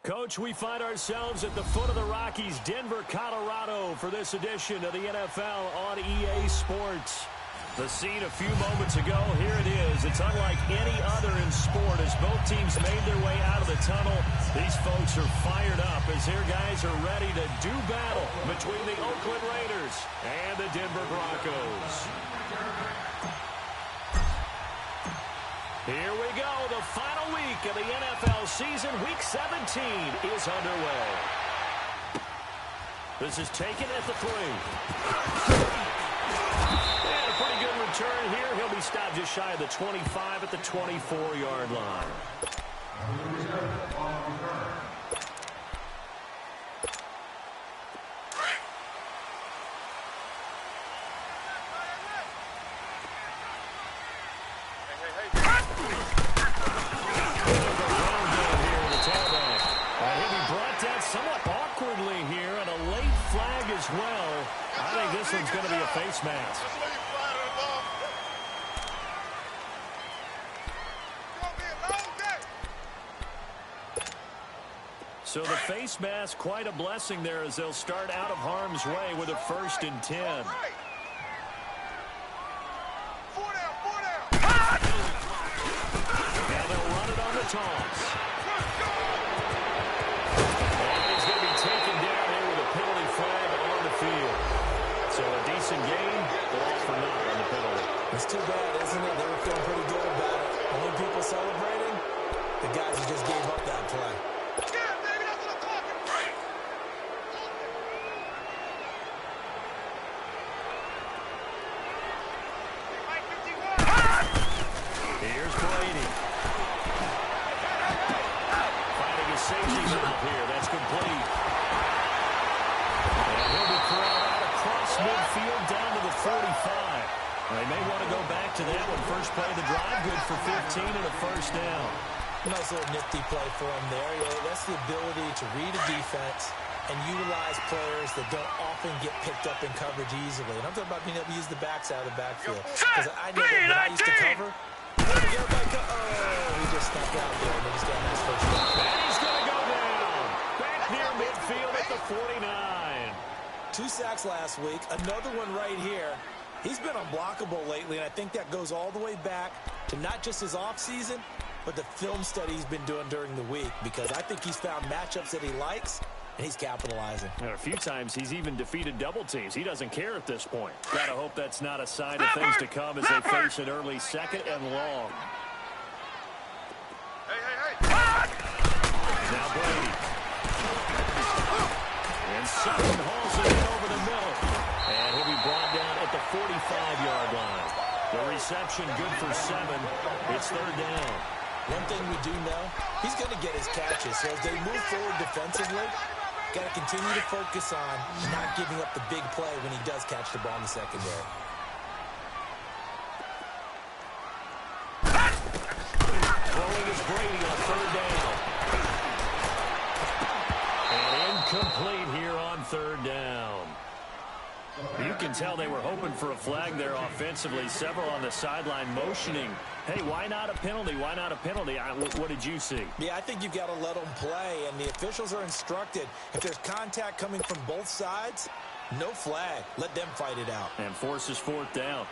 Coach, we find ourselves at the foot of the Rockies, Denver, Colorado, for this edition of the NFL on EA Sports. The scene a few moments ago, here it is. because it's unlike any other in sport. As both teams made their way out of the tunnel, these folks are fired up as their guys are ready to do battle between the Oakland Raiders and the Denver Broncos. Here we go. The final week of the NFL season. Week 17 is underway. This is taken at the 3. And a pretty good return here. He'll be stopped just shy of the 25 at the 24-yard line. Somewhat awkwardly here, and a late flag as well. I think this one's going to be a face mask. So the face mask, quite a blessing there as they'll start out of harm's way with a 1st and 10. Now they'll run it on the toss. So a decent game, but all for naught on the penalty. It's too bad, isn't it? They were feeling pretty good about it. And when people celebrating, the guys who just gave up that play. Yeah, baby, that's what I'm talking about. Here's Brady. Finding his safety valve here. That's complete. And he'll be corralled across midfield down to the 45. They may want to go back to that one. First play of the drive, good for 15 and a 1st down. Nice little nifty play for him there. Yeah, that's the ability to read a defense and utilize players that don't often get picked up in coverage easily. And I'm talking about being able to use the backs out of the backfield. Because I know that when I used to cover, he just stepped out there and he's got a nice first down. And he's going to go down. Back near midfield at the 49. 2 sacks last week. Another one right here. He's been unblockable lately, and I think that goes all the way back to not just his offseason, but the film study he's been doing during the week, because I think he's found matchups that he likes, and he's capitalizing. And a few times he's even defeated double teams. He doesn't care at this point. Gotta hope that's not a sign of things to come as they face an early 2nd and long. Now Brady. And Sutton hauls it in over the middle. And he'll be brought down at the 45-yard line. The reception good for 7. It's 3rd down. One thing we do know, he's going to get his catches. So as they move forward defensively, got to continue to focus on not giving up the big play when he does catch the ball in the secondary. Rolling is Brady on 3rd down. And incomplete here on 3rd down. You can tell they were hoping for a flag there offensively. Several on the sideline motioning. Hey, why not a penalty? Why not a penalty? What did you see? Yeah, I think you've got to let them play, and the officials are instructed. If there's contact coming from both sides, no flag. Let them fight it out. And forces 4th down.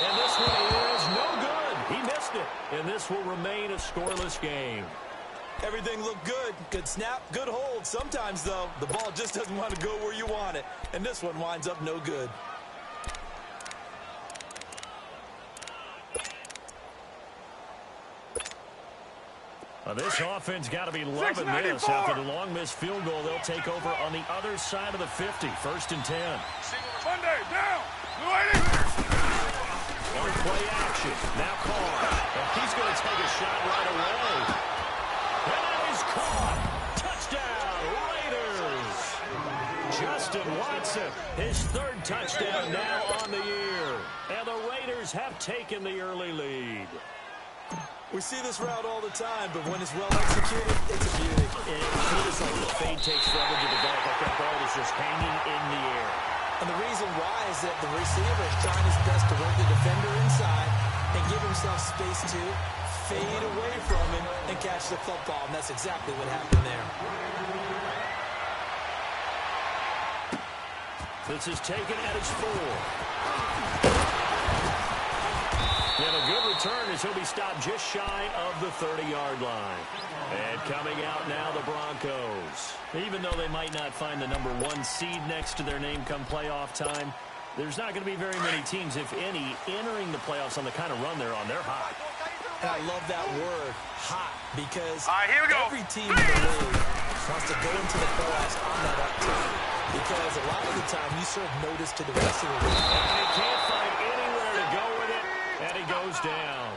And this one is no good. He missed it. And this will remain a scoreless game. Everything looked good. Good snap, good hold. Sometimes, though, the ball just doesn't want to go where you want it. And this one winds up no good. This offense got to be loving this. After the long missed field goal, they'll take over on the other side of the 50. 1st and 10. Monday, down. On play action. Now Carr. And he's going to take a shot right away. And that is caught. Touchdown, Raiders. Justin Watson, his 3rd touchdown now on the year. And the Raiders have taken the early lead. We see this route all the time, but when it's well executed, it's a beauty. It feels like the fade takes forever to develop. Like that ball is just hanging in the air. And the reason why is that the receiver is trying his best to work the defender inside and give himself space to fade away from him and catch the football. And that's exactly what happened there. This is taken at its 4. And a good return as he'll be stopped just shy of the 30-yard line. And coming out now, the Broncos. Even though they might not find the number 1 seed next to their name come playoff time, there's not going to be very many teams, if any, entering the playoffs on the kind of run they're on. They're hot. And I love that word, hot, because here we go. every team in the league wants to go into the playoffs on that uptick. Because a lot of the time, you serve notice to the rest of the league. And he can't find anywhere to go with it, and he goes down.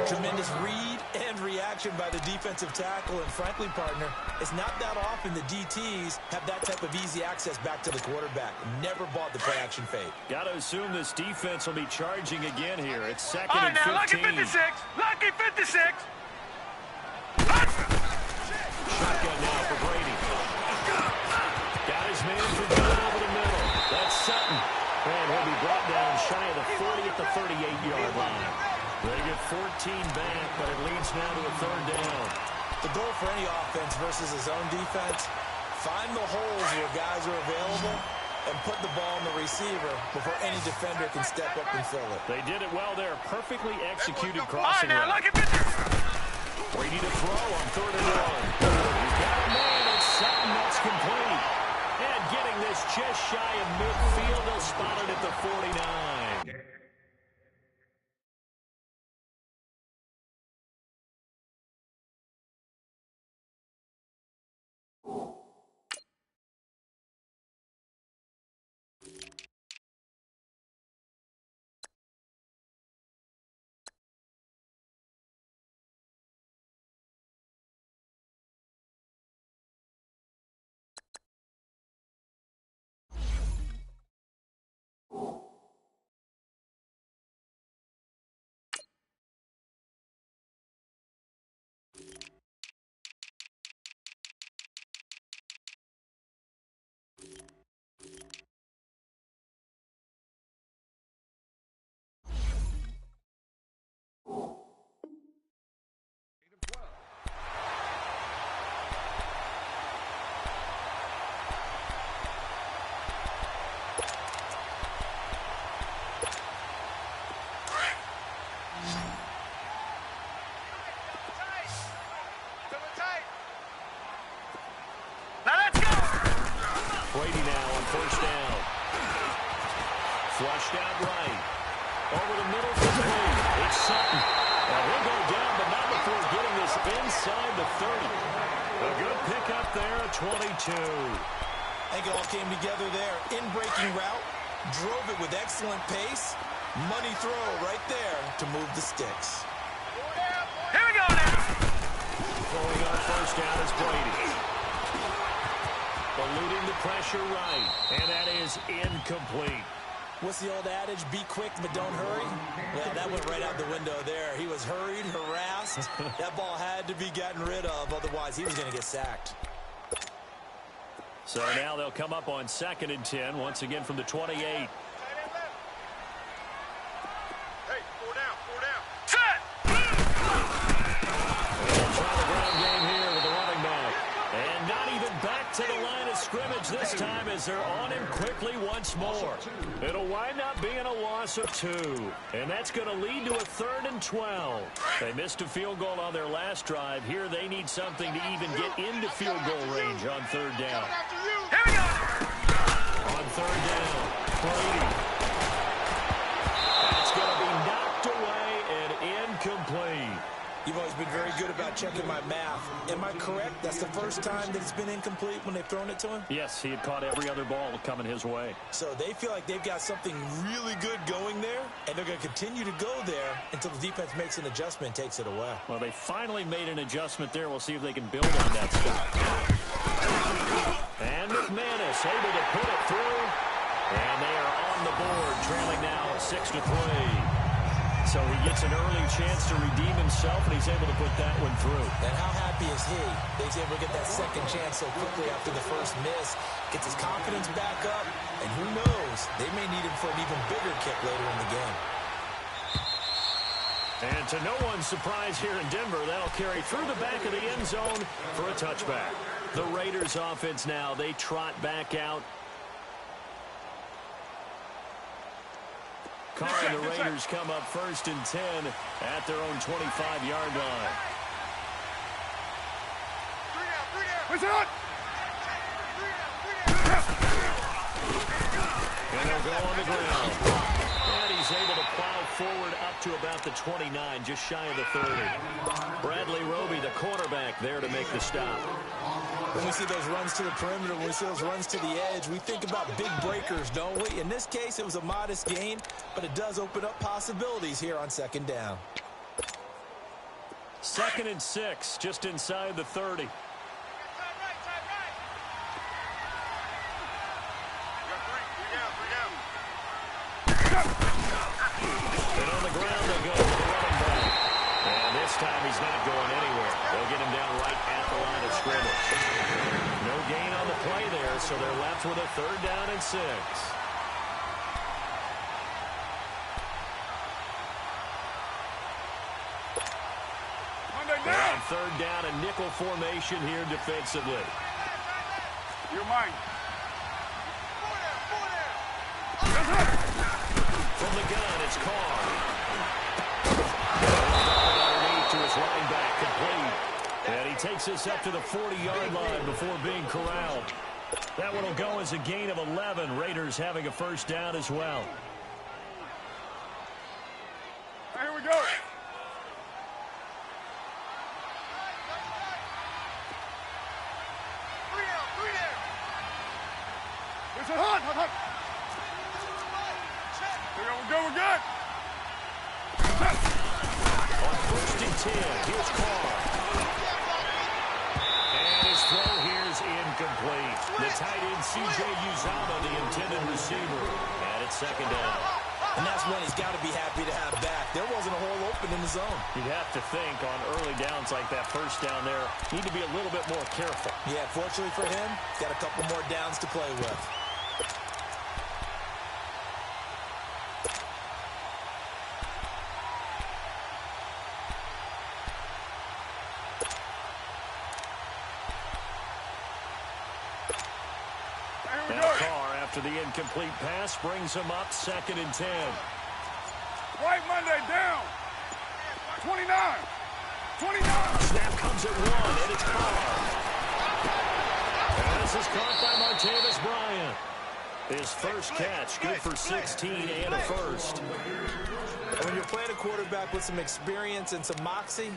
Tremendous read and reaction by the defensive tackle. And frankly, partner, it's not that often the DTs have that type of easy access back to the quarterback. Never bought the play-action fake. Got to assume this defense will be charging again here. It's second All and right, now, 15. lucky 56. Lucky 56. Shotgun now for Brady. Got his man for good over the middle. That's Sutton. And he'll be brought down shy of the 40 at the 38-yard line. They get 14 back, but it leads now to a 3rd down. The goal for any offense versus his own defense, find the holes where guys are available and put the ball in the receiver before any defender can step up and fill it. They did it well there. Perfectly executed All right, crossing now, route. lucky 56. Brady to throw on 3rd and 1. He's got a man. It's Sutton. That's complete. And getting this just shy of midfield. They'll spot it at the 49. Brady now on 1st down. Flushed out right. Over the middle for Brady. It's Sutton. Now he'll go down, but not before getting this inside the 30. A good pickup there, a 22. I think it all came together there. In-breaking route, drove it with excellent pace. Money throw right there to move the sticks. Here we go now. Throwing on 1st down is Brady. Eluding the pressure right, and that is incomplete. What's the old adage? Be quick, but don't hurry. Well, that went right out the window there. He was hurried, harassed. That ball had to be gotten rid of, otherwise he was going to get sacked. So now they'll come up on 2nd and 10, once again from the 28. Hey, 4 down, 4 down. Set! They'll try the ground game here with the running back. And not even back to the line of scrimmage this time as they're on him quickly once more. It'll wind up being a loss of 2. And that's going to lead to a 3rd and 12. They missed a field goal on their last drive. Here they need something to even get into field goal range on 3rd down. Here we go. On 3rd down, Brady. That's going to be knocked away and incomplete. You've always been very good about checking my math. Am I correct? That's the first time that it's been incomplete when they've thrown it to him? Yes, he had caught every other ball coming his way. So they feel like they've got something really good going there, and they're going to continue to go there until the defense makes an adjustment and takes it away. Well, they finally made an adjustment there. We'll see if they can build on that stuff. And McManus able to put it through. And they are on the board, trailing now 6-3. So he gets an early chance to redeem himself, and he's able to put that one through. And how happy is he that he's able to get that second chance so quickly after the first miss, gets his confidence back up, and who knows, they may need him for an even bigger kick later in the game. And to no one's surprise here in Denver, that'll carry through the back of the end zone for a touchback. The Raiders offense now, they trot back out. Carr and the Raiders come up 1st and 10 at their own 25-yard line. Push it on. And they'll go on the ground. And he's able to plow forward up to about the 29, just shy of the 30. Bradley Roby, the cornerback, there to make the stop. When we see those runs to the perimeter, when we see those runs to the edge, we think about big breakers, don't we? In this case, it was a modest gain, but it does open up possibilities here on 2nd down. 2nd and 6, just inside the 30. And on the ground they go with the running back. And this time he's not going anywhere. They'll get him down right at the line of scrimmage. No gain on the play there, so they're left with a 3rd down and 6. And 3rd down and nickel formation here defensively. You're mine. From the gun, it's Carr. Underneath to his lineback, complete. And he takes us up to the 40-yard line before being corralled. That one will go as a gain of 11. Raiders having a 1st down as well. Here we go. It's a hot. We're good. On 1st and 10, here's Carr. And his throw here is incomplete. The tight end, C.J. Uzama, the intended receiver. And it's 2nd down. And that's one he's got to be happy to have back. There wasn't a hole open in the zone. You'd have to think on early downs like that 1st down there, need to be a little bit more careful. Yeah, fortunately for him, he's got a couple more downs to play with. Now Carr, after the incomplete pass, brings him up 2nd and 10. Right Monday down. 29. Snap comes at 1, and it's Carr. And this is caught by Martavis Bryant. His first catch, good for 16 and a 1st. And when you're playing a quarterback with some experience and some moxie,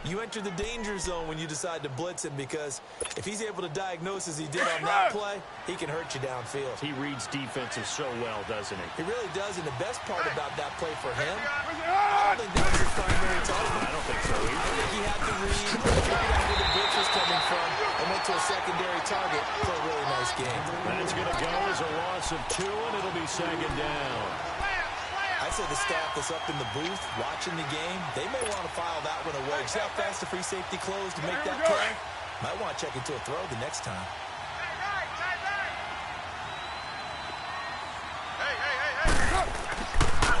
you enter the danger zone when you decide to blitz him, because if he's able to diagnose as he did on that play, he can hurt you downfield. He reads defenses so well, doesn't he? He really does, and the best part about that play for him, I don't think that was his primary target. I don't think so either. I think he had to read, figured out where the blitz was coming from, and went to a secondary target for a really nice game. That's going to go as a loss of 2, and it'll be 2nd down. I'd say the staff that's up in the booth watching the game, they may want to file that one away. See how fast the free safety closed to make that play? Might want to check into a throw the next time.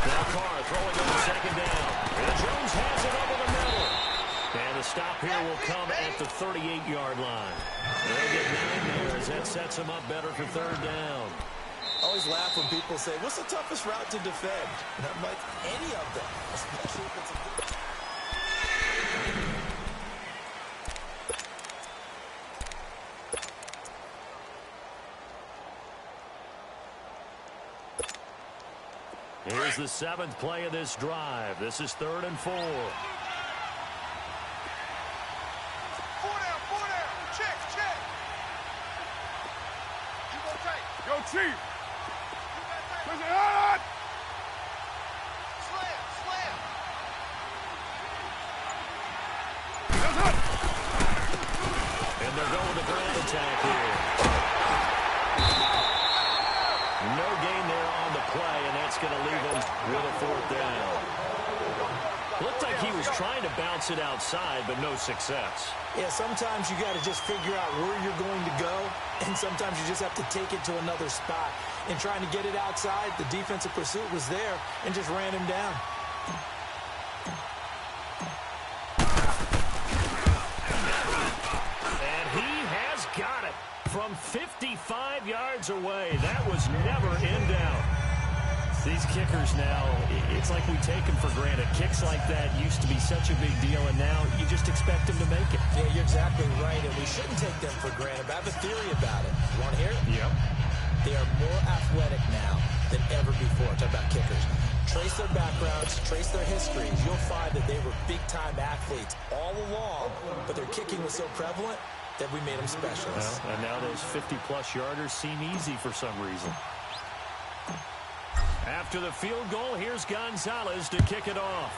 Now Carr throwing on 2nd down. And Jones has it over the middle. And the stop here will come at the 38-yard line. They'll get 9 there as that sets them up better for 3rd down. I always laugh when people say, what's the toughest route to defend? And I'm like, any of them, especially if it's a good... Here's the 7th play of this drive. This is 3rd and 4. 4 down. Check. You go take. Yo, Chief. Push it hard. Slam. That's hot. And they're going to ground attack here. No gain there on the play, and that's going to leave them with a 4th down. Looked like he was trying to bounce it outside, but no success. Yeah, sometimes you got to just figure out where you're going to go, and sometimes you just have to take it to another spot. And trying to get it outside, the defensive pursuit was there and just ran him down. And he has got it from 55 yards away. That was never in doubt. These kickers now, it's like we take them for granted. Kicks like that used to be such a big deal, and now you just expect them to make it. Yeah, you're exactly right, and we shouldn't take them for granted. But I have a theory about it. You want to hear it? Yep. They are more athletic now than ever before. Talk about kickers. Trace their backgrounds, trace their histories. You'll find that they were big-time athletes all along, but their kicking was so prevalent that we made them specialists. Well, and now those 50-plus yarders seem easy for some reason. After the field goal, here's Gonzalez to kick it off.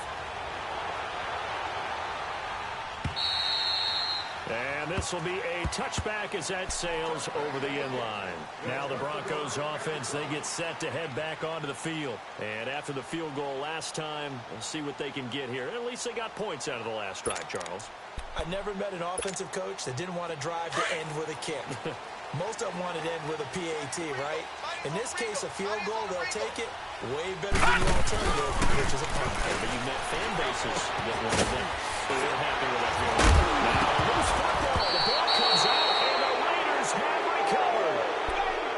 And this will be a touchback as that sails over the end line. Now the Broncos offense, they get set to head back onto the field. And after the field goal last time, we'll see what they can get here. At least they got points out of the last drive, Charles. I've never met an offensive coach that didn't want to drive to end with a kick. Most of them wanted to end with a PAT, right? In this case, a field goal, they'll take it. Way better than the alternative, which is a punt. But you've met fan bases that wanted them. They're happy with that field goal. Now, loose football. The ball comes out, and the Raiders have recovered.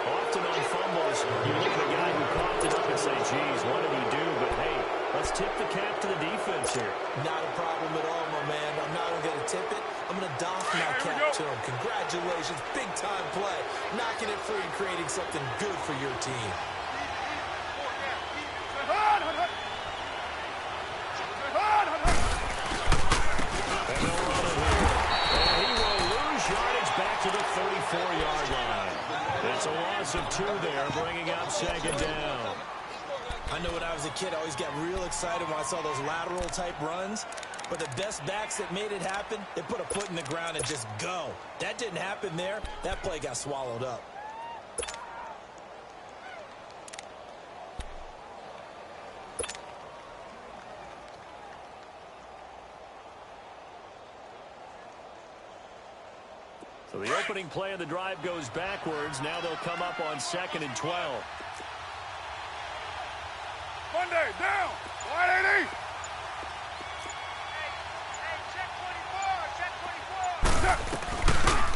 Often on fumbles, you look at the guy who coughed it up and say, geez, what did he do? But, hey, let's tip the cap to the defense here. Not a problem at all, my man. I'm not even going to tip it. I'm going to doff my cap to him. Congratulations. Big-time play. Knocking it free and creating something good for your team. To the 34-yard line. It's a loss of 2 there, bringing up second down. I know when I was a kid, I always got real excited when I saw those lateral-type runs. But the best backs that made it happen, they put a foot in the ground and just go. That didn't happen there. That play got swallowed up. So the opening play of the drive goes backwards. Now they'll come up on 2nd and 12. Monday, down. Wide 80.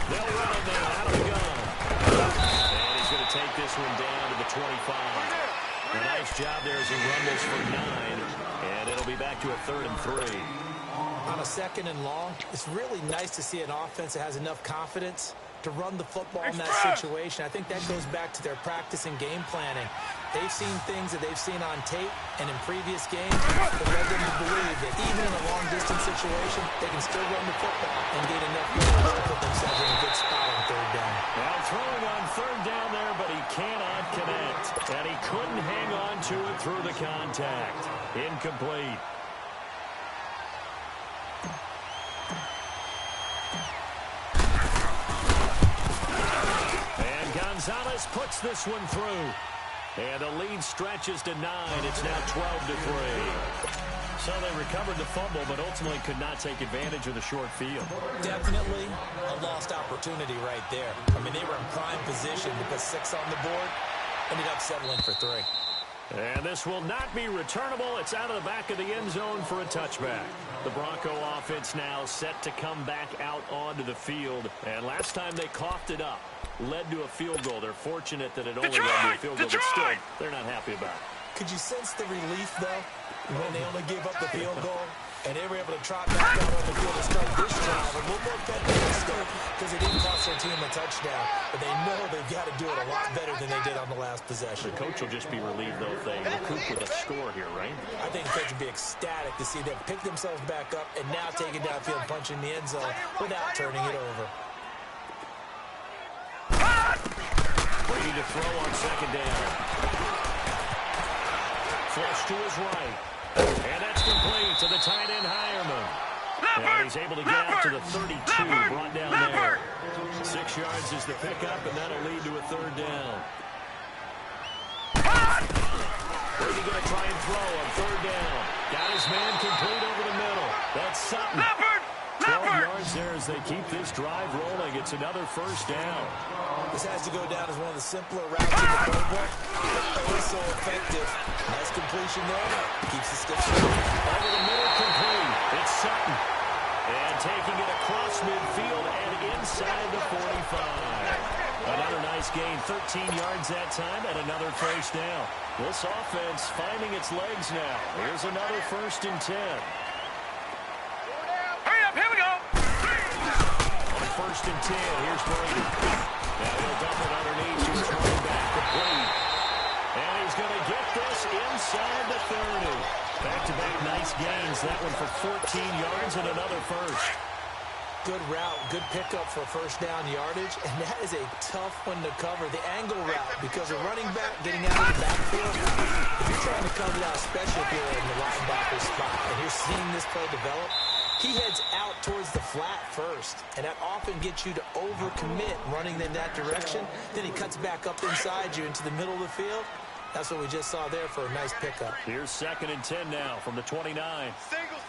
They'll run him there out of the gun. And he's going to take this one down to the 25. A nice job there as he rumbles for 9. And it'll be back to a 3rd and 3. On a 2nd and long, it's really nice to see an offense that has enough confidence to run the football in that situation. I think that goes back to their practice and game planning. They've seen things that they've seen on tape and in previous games that led them to believe that even in a long-distance situation, they can still run the football and gain enough yards to put themselves in a good spot on 3rd down. Now throwing on 3rd down there, but he cannot connect. And he couldn't hang on to it through the contact. Incomplete. Gonzalez puts this one through. And the lead stretches to 9. It's now 12 to 3. So they recovered the fumble, but ultimately could not take advantage of the short field. Definitely a lost opportunity right there. I mean, they were in prime position to put 6 on the board. Ended up settling for 3. And this will not be returnable. It's out of the back of the end zone for a touchback. The Bronco offense now set to come back out onto the field. And last time they coughed it up, led to a field goal. They're fortunate that it only led to a field goal, but still, they're not happy about it. Could you sense the relief, though, when they only gave up the field goal? And they were able to trot back out on the field and start this drive a little more pessimistic because it didn't cost their team a touchdown. But they know they've got to do it a lot better than they did on the last possession. The coach will just be relieved, though, if they recoup with a score here, right? I think the coach would be ecstatic to see them pick themselves back up and now take it downfield, punching the end zone without turning it over. Ready to throw on 2nd down. Flush to his right. And that's complete to the tight end, Hireman. And he's able to get out to the 32, brought down there. 6 yards is the pickup, and that'll lead to a 3rd down. Brady going to try and throw on 3rd down. Got his man complete over the middle. That's Sutton. 12 yards there as they keep this drive rolling. It's another 1st down. This has to go down as one of the simpler routes in the playbook. Always so effective. Nice completion there. Keeps the sticks moving. Over the middle, complete. It's Sutton. And taking it across midfield and inside the 45. Another nice gain, 13 yards that time, and another first down. This offense finding its legs now. Here's another 1st and 10. Hurry up, here we go. On 1st and 10, here's Brady. Now he'll dump it underneath. He's running back complete. And he's going to get this inside the 30. Back-to-back nice gains. That one for 14 yards and another first. Good route, good pickup for first down yardage, and that is a tough one to cover. The angle route, because a running back getting out of the backfield, if you're trying to cover that, especially if you're in the linebacker spot, and you're seeing this play develop, he heads out towards the flat first, and that often gets you to overcommit running in that direction. Then he cuts back up inside you into the middle of the field. That's what we just saw there for a nice pickup. Here's 2nd and 10 now from the 29. Single.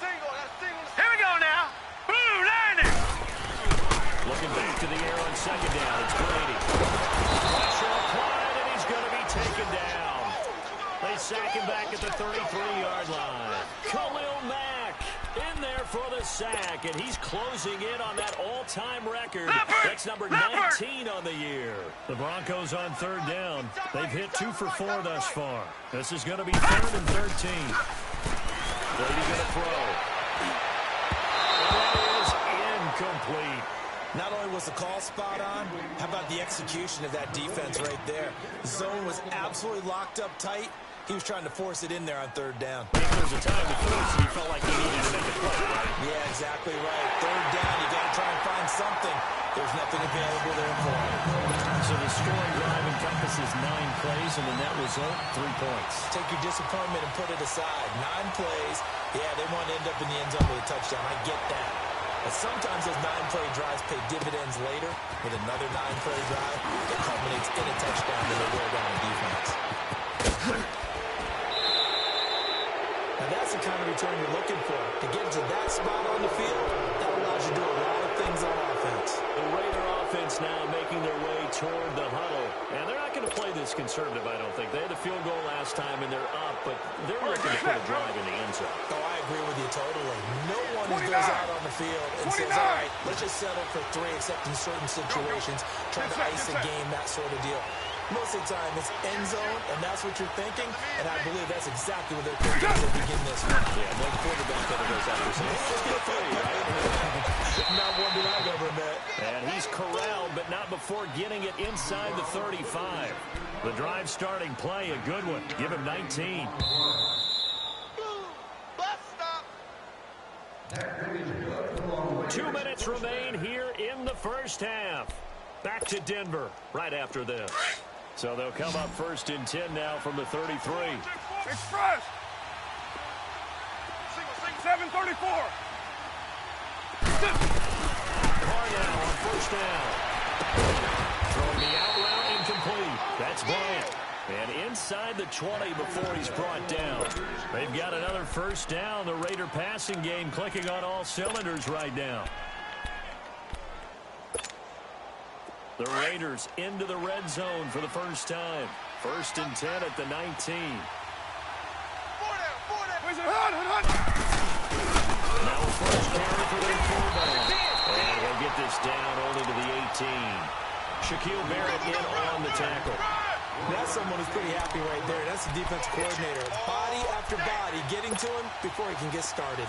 Here we go now. Boom, landing. Looking back to the air on 2nd down. It's Brady. Pressure applied, and he's going to be taken down. They sack him back at the 33-yard line. Khalil Mack in there for the sack, and he's closing in on that all-time record. That's number 19 on the year. The Broncos on 3rd down. They've hit 2 for 4 thus far. This is going to be 3rd and 13. Brady going to throw. And that is incomplete. Not only was the call spot on, how about the execution of that defense right there? The zone was absolutely locked up tight. He was trying to force it in there on 3rd down. If there's a time to force, he felt like he needed to make a play, right? Yeah, exactly right. 3rd down, you got to try and find something. There's nothing available there for him. So the scoring drive encompasses 9 plays, and the net result, 3 points. Take your disappointment and put it aside. 9 plays. Yeah, they want to end up in the end zone with a touchdown. I get that. But sometimes those 9-play drives pay dividends later with another 9-play drive that culminates in a touchdown when they wear down a defense. Now that's the kind of return you're looking for. To get to that spot on the field, that allows you to do a lot of things on offense. The Raider offense now making their way toward the huddle. And they're not going to play this conservative, I don't think. They had the field goal last time, and they're up, but they're looking to put a drive in the end zone. Oh, I agree with you totally. No one who goes out on the field and says, all right, let's just settle for 3, except in certain situations, trying to ice a game, that sort of deal. Most of the time, it's end zone, and that's what you're thinking, and I believe that's exactly what they're thinking as they begin this one. Yeah, no quarterback ever goes out there saying, let's get 3, right? Not one that I've ever met. And he's corralled, but not before getting it inside the 35. The drive starting play, a good one. Give him 19. Bus stop. 2 minutes remain here in the first half. Back to Denver right after this. So they'll come up 1st and 10 now from the 33. Express. 734. Parnell on 1st down. Throwing the out route incomplete. That's Bryant. And inside the 20 before he's brought down. They've got another 1st down. The Raider passing game clicking on all cylinders right now. The Raiders into the red zone for the first time. 1st and 10 at the 19. Now first carry for their fullback. And he'll get this down only to the 18. Shaquille Barrett in on the tackle. That's someone who's pretty happy right there. That's the defense coordinator. Body after body getting to him before he can get started.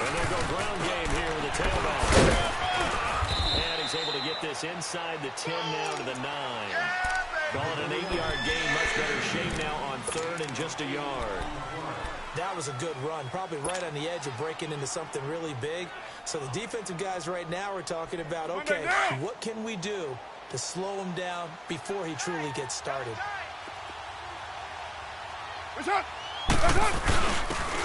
And they'll go ground game here with a tailback. And he's able to get this inside the 10 now to the 9. Call it an 8-yard gain. Much better shape now on 3rd and just a yard. That was a good run, probably right on the edge of breaking into something really big. So the defensive guys right now are talking about, okay, what can we do to slow him down before he truly gets started?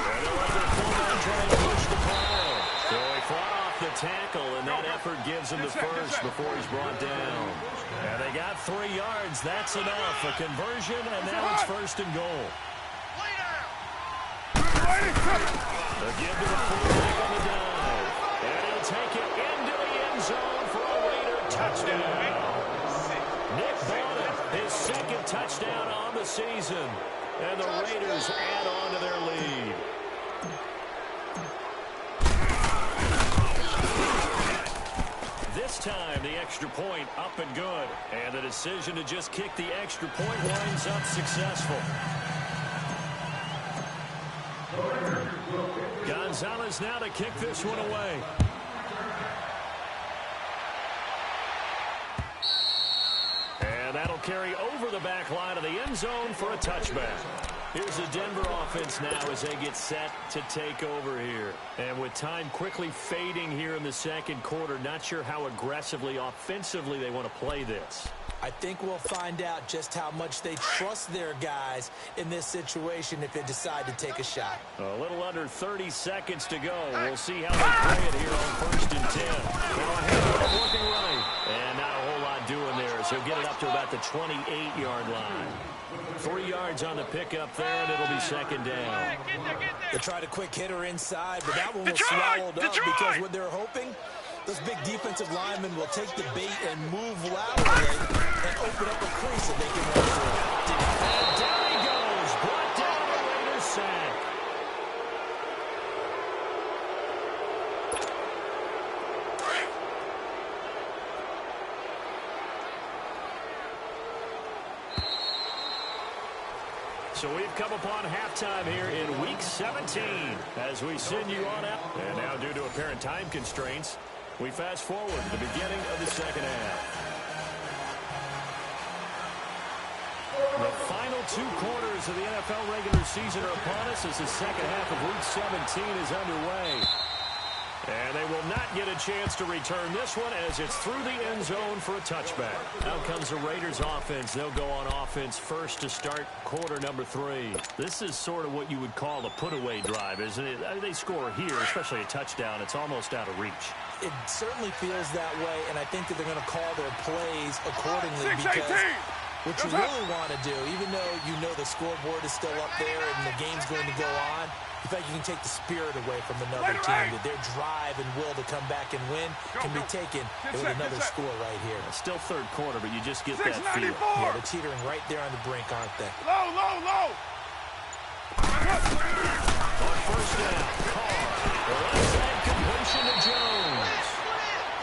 And they'll let their fullback try and push the pile. So he fought off the tackle, and that effort gives him the first before he's brought down. And they got 3 yards. That's enough. A conversion, and now it's 1st and goal. They'll give to the fullback on the dive. And he'll take it into the end zone for a Raider touchdown. Nick Bonnett second touchdown on the season. And the Raiders add on to their lead. This time, the extra point up and good. And the decision to just kick the extra point winds up successful. Gonzalez now to kick this one away. And that'll carry over the back line of the end zone for a touchback. Here's the Denver offense now as they get set to take over here. And with time quickly fading here in the second quarter, not sure how aggressively, offensively they want to play this. I think we'll find out just how much they trust their guys in this situation if they decide to take a shot. A little under 30 seconds to go. We'll see how they play it here on 1st and 10. Working right. And not a whole lot doing there, so he'll get it up to about the 28-yard line. 3 yards on the pickup there, and it'll be second down. They tried a quick hitter inside, but that one was swallowed up because what they're hoping, those big defensive linemen will take the bait and move laterally and open up a crease that they can run through. And down he goes, brought down the Raiders sack. So we've come upon halftime here in Week 17 as we send you on out. And now due to apparent time constraints, we fast forward to the beginning of the second half. The final 2 quarters of the NFL regular season are upon us as the second half of Week 17 is underway. And they will not get a chance to return this one as it's through the end zone for a touchback. Out comes the Raiders offense. They'll go on offense first to start quarter number 3. This is sort of what you would call a put-away drive, isn't it? They score here, especially a touchdown. It's almost out of reach. It certainly feels that way, and I think that they're going to call their plays accordingly because what you really want to do, even though you know the scoreboard is still up there and the game's going to go on, in fact, you can take the spirit away from another team. That their drive and will to come back and win can be taken with another score right here. Still third quarter, but you just get that feel. Yeah, they're teetering right there on the brink, aren't they? Low, low, low. On first down, Carr. The left side completion to Jones.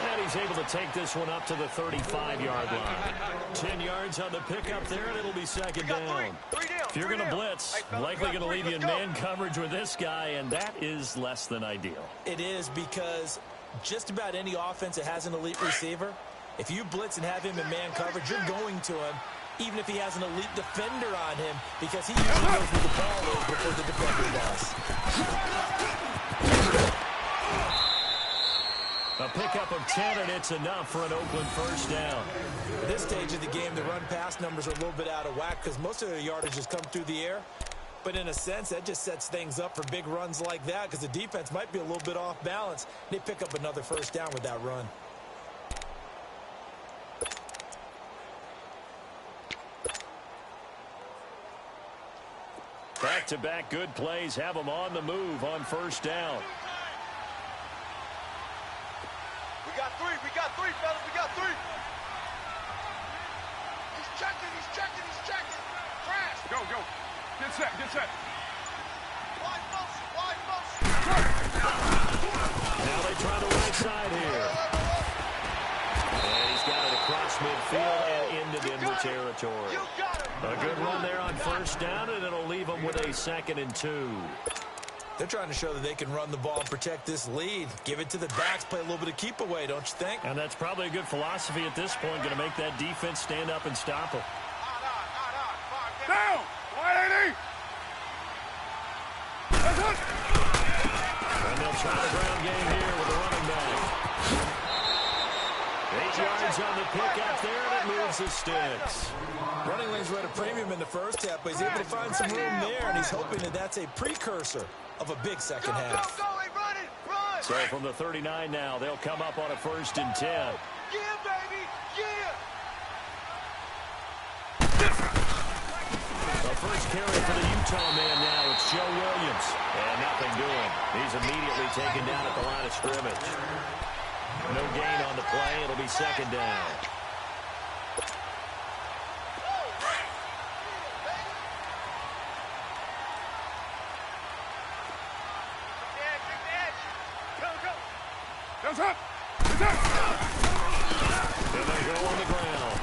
And he's able to take this one up to the 35-yard line. 10 yards on the pickup there, and it'll be second down. If you're going to blitz, likely going to leave you in man coverage with this guy, and that is less than ideal. It is because just about any offense that has an elite receiver, if you blitz and have him in man coverage, you're going to him, even if he has an elite defender on him, because he usually knows where the ball is before the defender does. A pickup of 10, and it's enough for an Oakland first down. At this stage of the game, the run-pass numbers are a little bit out of whack because most of their yardage has come through the air. But in a sense, that just sets things up for big runs like that because the defense might be a little bit off balance. They pick up another first down with that run. Back-to-back good plays have them on the move on first down. We got three, fellas, we got 3. He's checking. Crash. Go. Get set. Wide motion. Now they try the right side here. And he's got it across midfield and into Denver territory. A good run there on first down, and it'll leave them with a 2nd and 2. They're trying to show that they can run the ball and protect this lead. Give it to the backs, play a little bit of keep away, don't you think? And that's probably a good philosophy at this point, going to make that defense stand up and stop them. Down! 180! And they'll try the ground game here with the running back. 8 yards on the pickup there, and it moves the sticks. Running lanes were at a premium in the first half, but he's able to find some room there, and he's hoping that that's a precursor of a big second half. Go, run! So from the 39 now, they'll come up on a 1st and 10. Yeah, baby, yeah! The first carry for the Utah man now, it's Joe Williams. And nothing doing. He's immediately taken down at the line of scrimmage. No gain on the play. It'll be second down. That's up. That's up. And they go on the ground.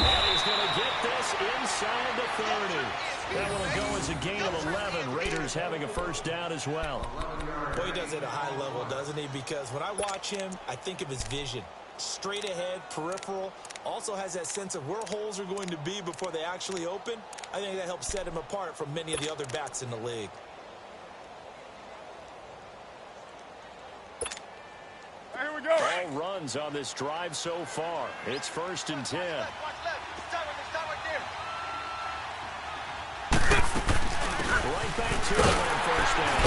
And he's going to get this inside the 30. That will go as a gain of 11. Raiders having a first down as well. Well, he does it at a high level, doesn't he? Because when I watch him, I think of his vision. Straight ahead, peripheral. Also has that sense of where holes are going to be before they actually open. I think that helps set him apart from many of the other backs in the league. Here we go. All runs on this drive so far. It's 1st and 10. Right back to him on first down.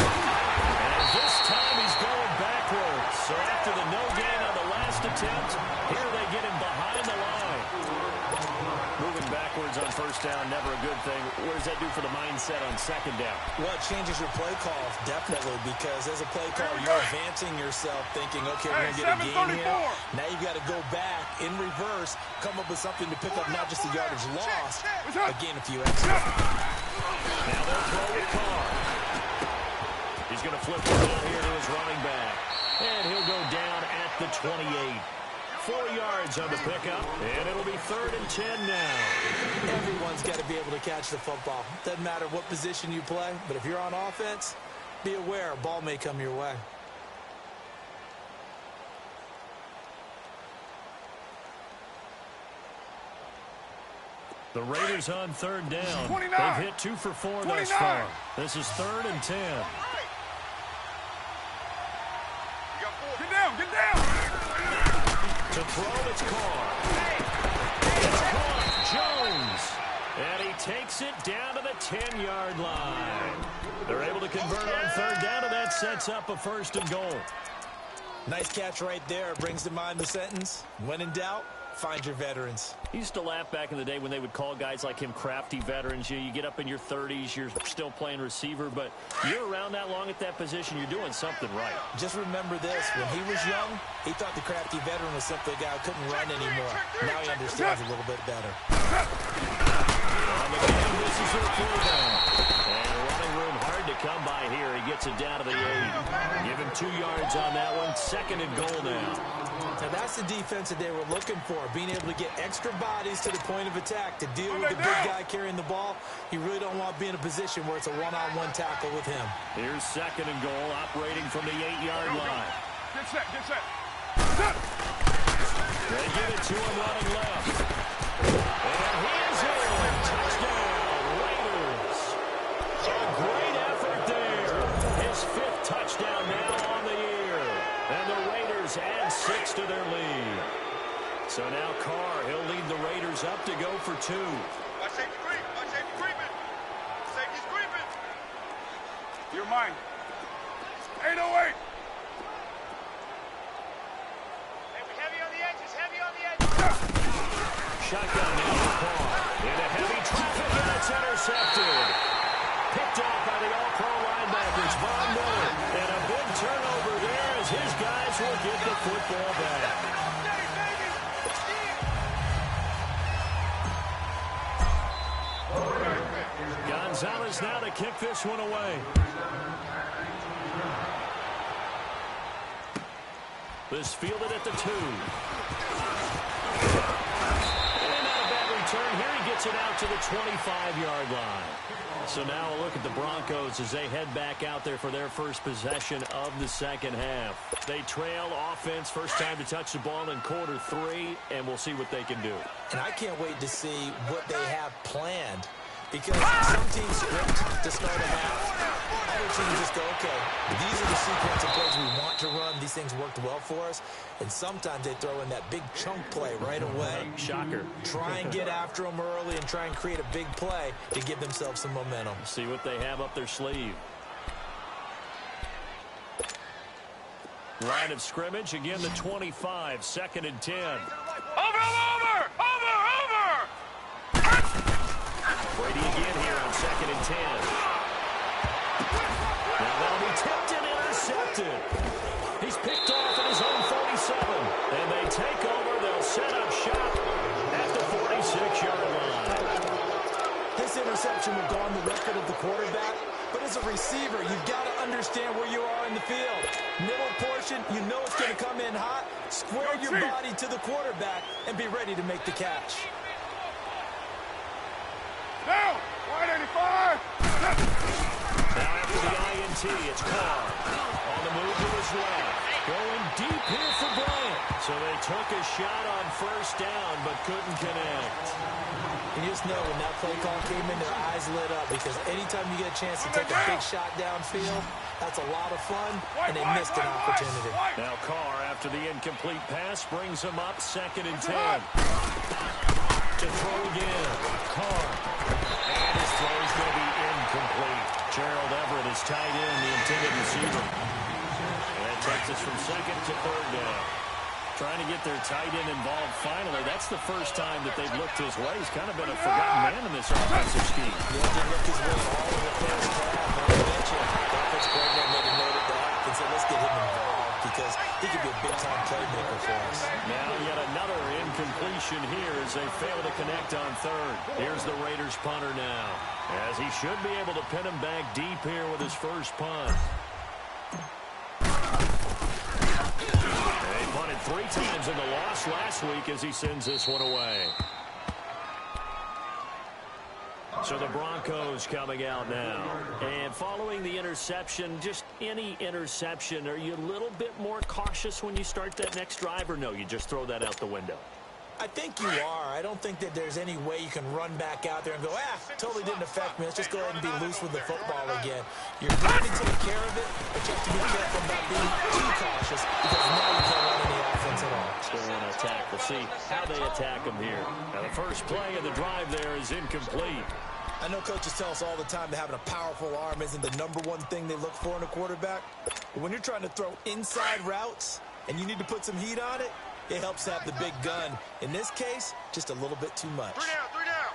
And this time he's going backwards. So after the no gain on the last attempt, here they get him behind the line. Moving backwards on first down, never a good thing. What does that do for the mindset on second down? Well, it changes your play call, definitely, because as a play call, you're advancing yourself, thinking, okay, we're going to get a gain here. Now you've got to go back in reverse, come up with something to pick up not just the yardage lost, but gain a few extra. Now they'll throw with Carr. He's going to flip it out here to his running back. And he'll go down at the 28. 4 yards on the pickup, and it'll be 3rd and 10 now. Everyone's got to be able to catch the football. Doesn't matter what position you play, but if you're on offense, be aware a ball may come your way. The Raiders on 3rd down. 29. They've hit 2 for 4 thus far. This is 3rd and 10. Get down, get down. To throw, it's Carr. It's caught, Jones. And he takes it down to the 10-yard line. They're able to convert on 3rd down, and that sets up a 1st and goal. Nice catch right there. Brings to mind the sentence, when in doubt, find your veterans. He used to laugh back in the day when they would call guys like him crafty veterans. You get up in your 30s, you're still playing receiver, but you're around that long at that position, you're doing something right. Just remember this, when he was young, he thought the crafty veteran was simply a guy who couldn't run anymore. Now he understands a little bit better. On the game, this is their 4th down. And running room hard to come by here. He gets it down to the 8. Give him 2 yards on that one. 2nd and goal now. Now that's the defense that they were looking for, being able to get extra bodies to the point of attack to deal with the big guy carrying the ball. You really don't want to be in a position where it's a one-on-one tackle with him. Here's 2nd and goal, operating from the 8-yard line. Get set, get set. They give it to him running left. And he is in. Touchdown, Raiders. A great effort there. His 5th touchdown now on the year. And the Raiders add 6 to their lead. So now Carr, he'll lead the Raiders up to go for 2. Watch safety creep. Watch safety creeping. Safety's creeping. You're mine. 808. Heavy on the edges. Heavy on the edges. Shotgun now for Carr. Into heavy traffic, and it's intercepted. Picked off by the all-pro linebackers, Von Miller. And a big turnover there as his guys will get the football back. Gonzalez now to kick this one away. This fielded at the 2. And not a bad return here. He gets it out to the 25-yard line. So now a look at the Broncos as they head back out there for their first possession of the second half. They trail offense, first time to touch the ball in quarter 3, and we'll see what they can do. And I can't wait to see what they have planned, because some teams script to start a half. Other teams just go, okay, these are the sequence of plays we want to run. These things worked well for us. And sometimes they throw in that big chunk play right away. Shocker. Try and get after them early and try and create a big play to give themselves some momentum. See what they have up their sleeve. Line of scrimmage, again the 25, 2nd and 10. Over! Brady again here on 2nd and 10. Now that'll be tipped and intercepted. He's picked off at his own 47. And they take over. They'll set up shop at the 46-yard line. This interception will go on the record of the quarterback But as a receiver, you've got to understand where you are in the field. Middle portion, you know it's going to come in hot. Square your body to the quarterback and be ready to make the catch. Now, 185. Now after the INT, it's Carr. On the move to his left. Going deep here for Bryant. So they took a shot on first down, but couldn't connect. You just know when that play call came in, their eyes lit up, because anytime you get a chance to take a big shot downfield, that's a lot of fun, and they missed an opportunity. Now Carr, after the incomplete pass, brings him up 2nd and 10. To throw again. Carr. And his throw is going to be incomplete. Gerald Everett is tied in, the intended receiver. And that takes us from 2nd to 3rd down. Trying to get their tight end involved finally. That's the first time that they've looked his way. He's kind of been a forgotten man in this offensive scheme. Yeah, didn't look his way all in the first half. But I mentioned, the offense program maybe noted that and said, let's get him involved because he could be a big-time playmaker for us. Now yet another incompletion here as they fail to connect on 3rd. Here's the Raiders punter now, as he should be able to pin him back deep here with his first punt. They punted 3 times in the loss last week as he sends this one away. So the Broncos coming out now. And following the interception, just any interception, are you a little bit more cautious when you start that next drive, or no, you just throw that out the window? I think you are. I don't think that there's any way you can run back out there and go, totally didn't affect me. Let's just go ahead and be loose with the football again. You're going to take care of it, but you have to be careful about being too cautious because now you can't run any offense at all. Still want to attack. We'll see how they attack him here. Now the first play of the drive there is incomplete. I know coaches tell us all the time that having a powerful arm isn't the #1 thing they look for in a quarterback. But when you're trying to throw inside routes and you need to put some heat on it, it helps to have the big gun. In this case, just a little bit too much. 3 down, 3 down.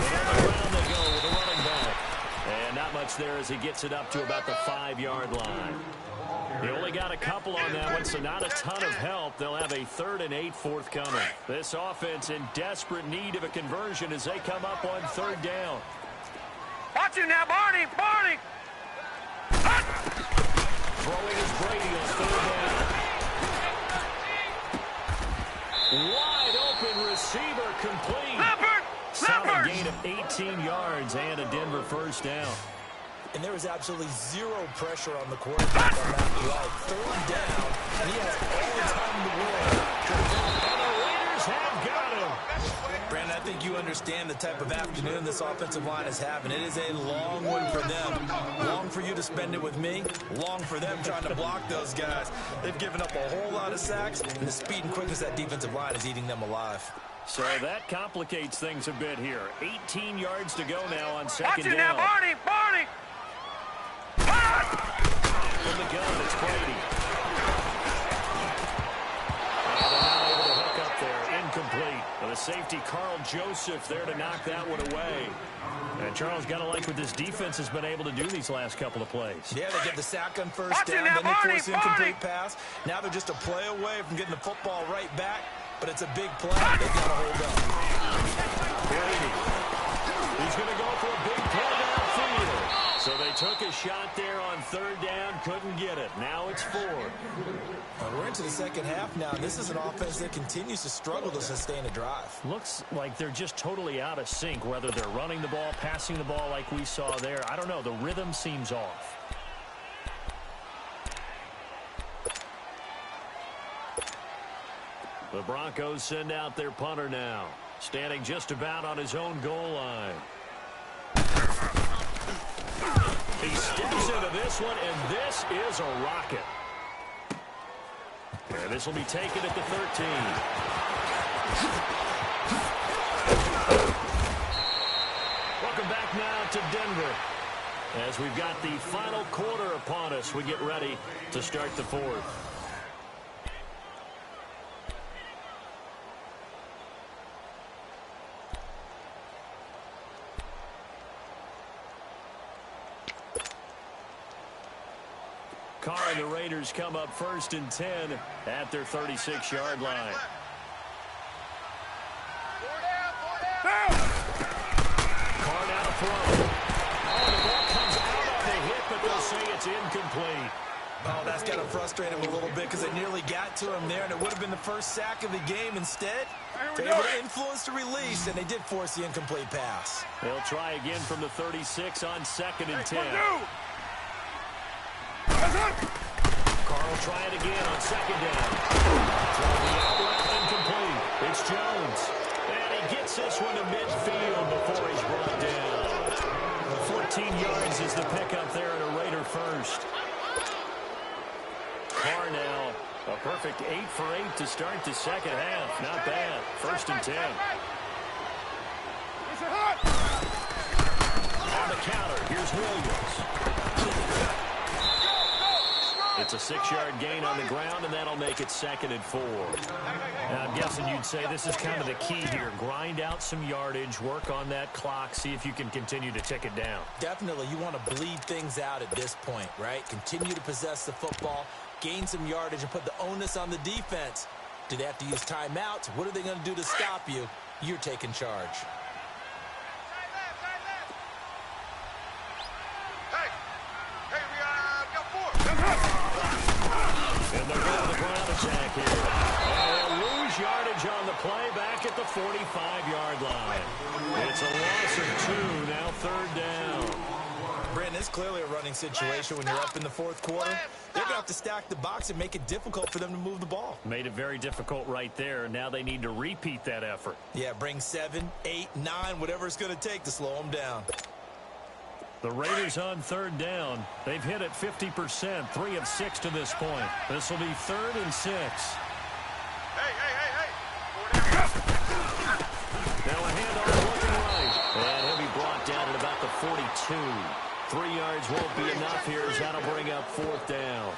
And on the ground they go with a running back. And not much there as he gets it up to about the 5-yard line. He only got a couple on that one, so not a ton of help. They'll have a 3rd and 8 forthcoming. This offense in desperate need of a conversion as they come up on 3rd down. Watch him now, Barney, Barney. Throwing is Brady on 3rd down. Wide open receiver complete. Solid gain of 18 yards and a Denver first down. And there was absolutely zero pressure on the quarterback on that play. 3rd down, and he has all the time in the world. And the Raiders have got him. Brandon, I think you understand the type of afternoon this offensive line is having. It is a long one for them. Long for you to spend it with me. Long for them trying to block those guys. They've given up a whole lot of sacks, and the speed and quickness of that defensive line is eating them alive. So that complicates things a bit here. 18 yards to go now on 2nd Watch him now, down. Barney, Barney. From the gun, it's Brady. And they're not able to hook up there. Incomplete. And the safety, Carl Joseph, there to knock that one away. And Charles, got to like what this defense has been able to do these last couple of plays. Yeah, they get the sack on first Watch it down, now, then they Barney, force incomplete pass. Now they're just a play away from getting the football right back, but it's a big play. They've got to hold up. Brady. He's going to go for a big play downfield. So they took a shot there on 3rd down, couldn't get it. Now it's 4. We're into the second half now, and this is an offense that continues to struggle to sustain a drive. Looks like they're just totally out of sync, whether they're running the ball, passing the ball like we saw there. I don't know. The rhythm seems off. The Broncos send out their punter now, standing just about on his own goal line. He steps into this one, and this is a rocket. And this will be taken at the 13. Welcome back now to Denver. As we've got the final quarter upon us, we get ready to start the 4th. Carr and the Raiders come up 1st and 10 at their 36-yard line. 4 down, 4 down. Carr now to throw. That's got to frustrate him a little bit because they nearly got to him there, and it would have been the first sack of the game. Instead, they were able to influence the release, and they did force the incomplete pass. They'll try again from the 36 on 2nd and 10. Carr will try it again on 2nd down. Throwing the outlet, incomplete. It's Jones. And he gets this one to midfield before he's brought down. 14 yards is the pickup there at a Raider first. Carr now a perfect 8 for 8 to start the second half. Not bad. 1st and 10. On the counter, here's Williams. It's a 6-yard gain on the ground, and that'll make it 2nd and 4. Now, I'm guessing you'd say this is kind of the key here. Grind out some yardage, work on that clock, see if you can continue to tick it down. Definitely. You want to bleed things out at this point, right? Continue to possess the football, gain some yardage, and put the onus on the defense. Do they have to use timeouts? What are they going to do to stop you? You're taking charge. And they're going to the ground attack here. And they'll lose yardage on the play back at the 45-yard line. It's a loss of 2, now 3rd down. Brandon, it's clearly a running situation when you're up in the 4th quarter. They're going to have to stack the box and make it difficult for them to move the ball. Made it very difficult right there. Now they need to repeat that effort. Yeah, bring 7, 8, 9, whatever it's going to take to slow them down. The Raiders on 3rd down. They've hit it 50%, 3 of 6 to this point. This will be 3rd and 6. Hey. Now a handoff looking right. And he'll be brought down at about the 42. 3 yards won't be enough here as that'll bring up 4th down.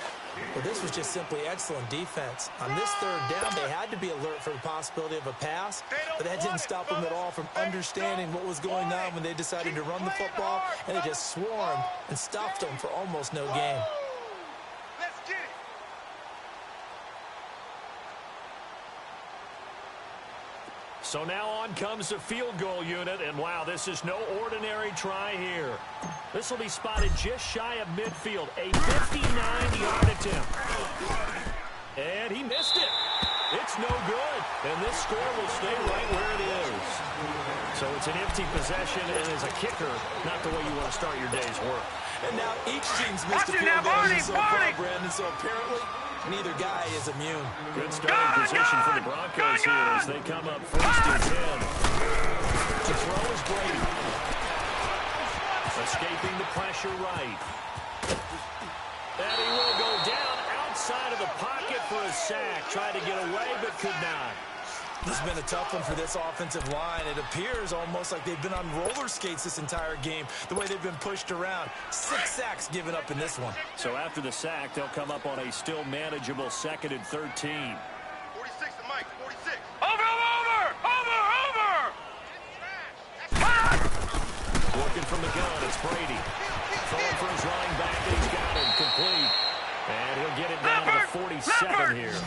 Well, this was just simply excellent defense. On this 3rd down, they had to be alert for the possibility of a pass, but that didn't stop them at all from understanding what was going on when they decided to run the football, and they just swarmed and stopped them for almost no gain. Let's get it. So now on comes the field goal unit, and wow, this is no ordinary try here. This will be spotted just shy of midfield, a 59-yard attempt. And he missed it. It's no good, and this score will stay right where it is. So it's an empty possession, and as a kicker, not the way you want to start your day's work. And now each team's missed a field goal so far, Brandon, so apparently neither guy is immune. Good starting position for the Broncos here as they come up 1st and 10. To throw is Brady. Escaping the pressure right. And he will go down outside of the pocket for a sack. Tried to get away but could not. This has been a tough one for this offensive line. It appears almost like they've been on roller skates this entire game, the way they've been pushed around. 6 sacks given up in this one. So after the sack, they'll come up on a still manageable 2nd and 13. 46 to Mike, 46. Over! Working from the gun, it's Brady. Throwing for his running back, and he's got it complete. And he'll get it down to the 47 here.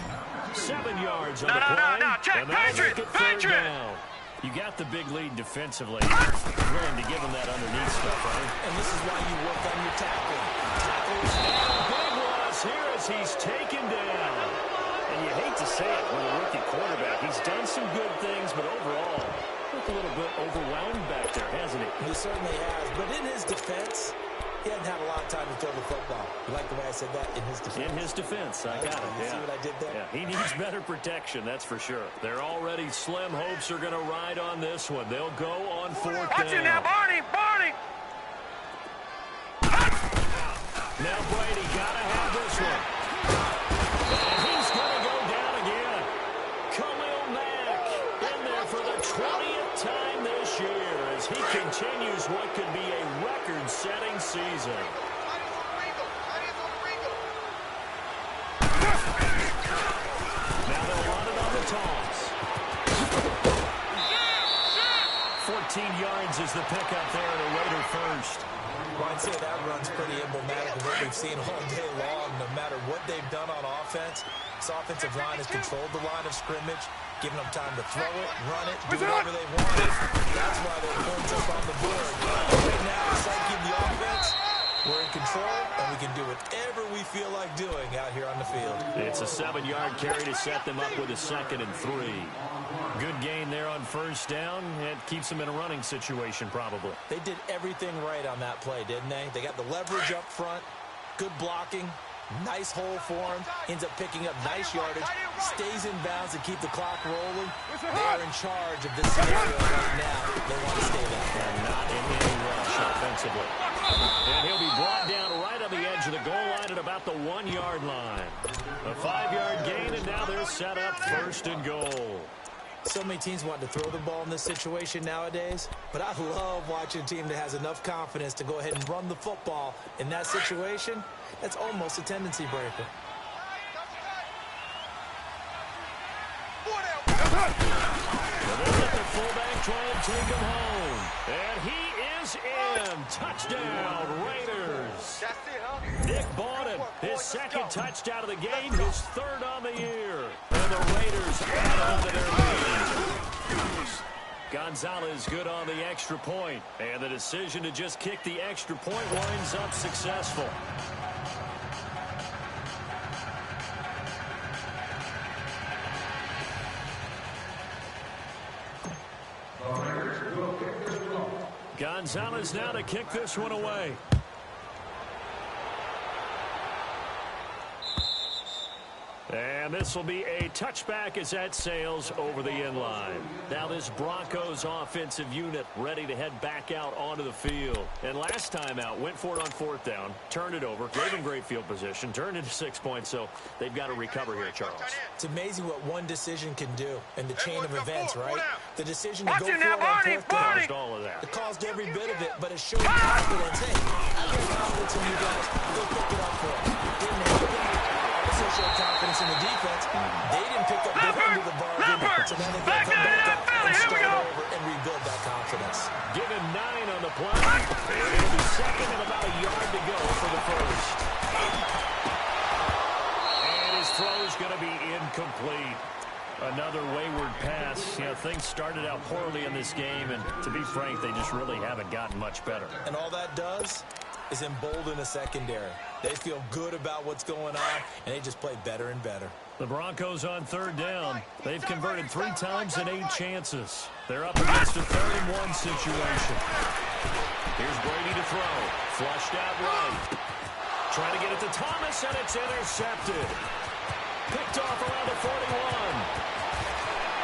7 yards on the play. Check, and that'll make it 3rd Patriot. down. You got the big lead defensively. Willing to give him that underneath stuff, right? And this is why you work on your tackling. Tackles. And a big loss here as he's taken down. And you hate to say it with a rookie quarterback. He's done some good things, but overall, looked a little bit overwhelmed back there, hasn't he? He certainly has. But in his defense, he hasn't had a lot of time to throw the football. You like the way I said that? In his defense. In his defense, I got it. You see what I did there? Yeah, he needs better protection, that's for sure. They're already slim hopes are going to ride on this one. They'll go on 4th Watch it now, down. Barney! Now Brady got to have this one. And he's going to go down again. Khalil Mack in there for the 20th time this year as he continues what could be a record-setting season. Now they'll run it on the toss. 14 yards is the pickup there at a Raider first. Well, I'd say that run's pretty emblematic of what we've seen all day long. No matter what they've done on offense, this offensive line has controlled the line of scrimmage, giving them time to throw it, run it, do whatever they want. That's why they're points up on the board. Right now, the psyche of the offense, we're in control, and we can do whatever we feel like doing out here on the field. It's a 7-yard carry to set them up with a 2nd and 3. Good gain there on first down. It keeps them in a running situation probably. They did everything right on that play, didn't they? They got the leverage up front, good blocking, nice hole for him, ends up picking up nice yardage, stays in bounds to keep the clock rolling. They're in charge of this scenario right now. They want to stay there. And not in any rush offensively. And he'll be brought down right on the edge of the goal line at about the 1-yard line. A 5-yard gain, and now they're set up 1st and goal. So many teams want to throw the ball in this situation nowadays, but I love watching a team that has enough confidence to go ahead and run the football in that situation. That's almost a tendency breaker. Well, they let the fullback try and take him home. And he is in. Touchdown, Raiders. Nick Bawden, his 2nd touchdown of the game, his 3rd on the year. And the Raiders add on to their lead. Gonzalez good on the extra point. And the decision to just kick the extra point winds up successful. Gonzalez now to kick this one away. And this will be a touchback as that sails over the end line. Now this Broncos offensive unit ready to head back out onto the field. And last time out, went for it on 4th down, turned it over, gave them great field position, turned into 6 points, so they've got to recover here, Charles. It's amazing what one decision can do in the chain of events, right? The decision to go for it now, on Barney, 4th down. Caused all of that. It caused every bit of it, but it showed confidence. Hey, I've got confidence in you guys. Go pick it up for us. Didn't happen. Also showed confidence in the defense. They didn't pick up their end of the bargain. So now they've got to come back up and start over and rebuild that confidence. Give him 9 on the play. And it'll be 2nd and about a yard to go for the 1st. And his throw is going to be incomplete. Another wayward pass. You know, things started out poorly in this game, and to be frank, they just really haven't gotten much better. And all that does is embolden a secondary. They feel good about what's going on, and they just play better and better. The Broncos on 3rd down. They've converted 3 times in 8 chances. They're up against a 3rd and 1 situation. Here's Brady to throw. Flushed out right. Trying to get it to Thomas, and it's intercepted. Picked off around the 41.